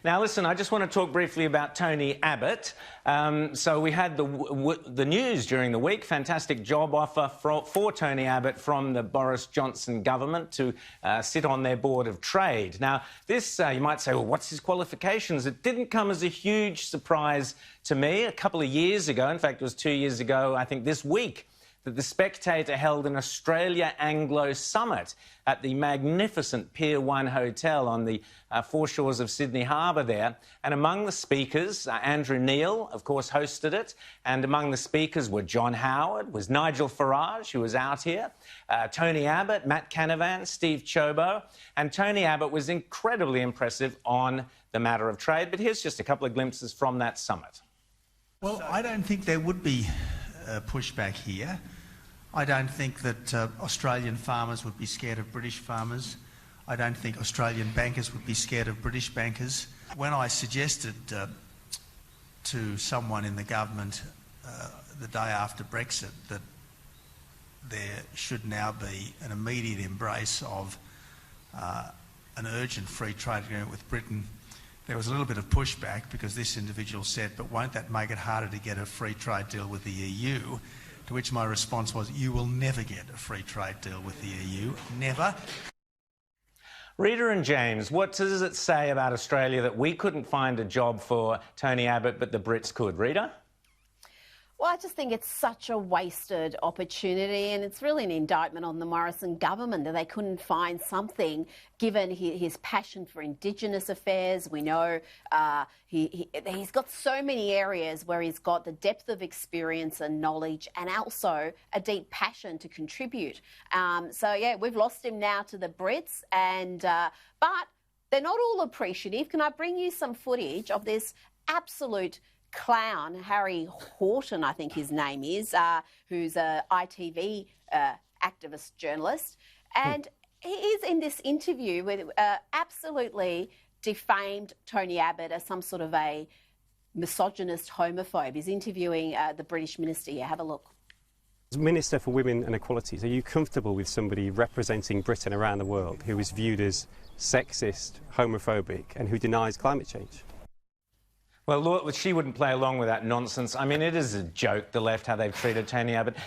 Now, listen, I just want to talk briefly about Tony Abbott. So we had the news during the week, fantastic job offer for Tony Abbott from the Boris Johnson government to sit on their Board of Trade. Now, this, you might say, well, what's his qualifications? It didn't come as a huge surprise to me. A couple of years ago, in fact, it was 2 years ago, I think this week, that the Spectator held an Australia Anglo Summit at the magnificent Pier 1 Hotel on the foreshores of Sydney Harbour there. And among the speakers, Andrew Neil, of course, hosted it. And among the speakers were John Howard, was Nigel Farage, who was out here, Tony Abbott, Matt Canavan, Steve Chobo. And Tony Abbott was incredibly impressive on the matter of trade. But here's just a couple of glimpses from that summit. Well, I don't think there would be pushback here. I don't think that Australian farmers would be scared of British farmers. I don't think Australian bankers would be scared of British bankers. When I suggested to someone in the government the day after Brexit that there should now be an immediate embrace of an urgent free trade agreement with Britain, there was a little bit of pushback because this individual said, but won't that make it harder to get a free trade deal with the EU? To which my response was, you will never get a free trade deal with the EU, never. Rita and James, what does it say about Australia that we couldn't find a job for Tony Abbott but the Brits could? Rita? Well, I just think it's such a wasted opportunity, and it's really an indictment on the Morrison government that they couldn't find something, given his passion for Indigenous affairs. We know he's got so many areas where he's got the depth of experience and knowledge and also a deep passion to contribute. So, yeah, we've lost him now to the Brits, and but they're not all appreciative. Can I bring you some footage of this absolute clown, Harry Horton, I think his name is, who's a ITV activist journalist, and he is in this interview with absolutely defamed Tony Abbott as some sort of a misogynist homophobe. He's interviewing the British minister here. Have a look. As Minister for Women and Equalities, are you comfortable with somebody representing Britain around the world who is viewed as sexist, homophobic and who denies climate change? Well, she wouldn't play along with that nonsense. I mean, it is a joke, the left, how they've treated Tony Abbott.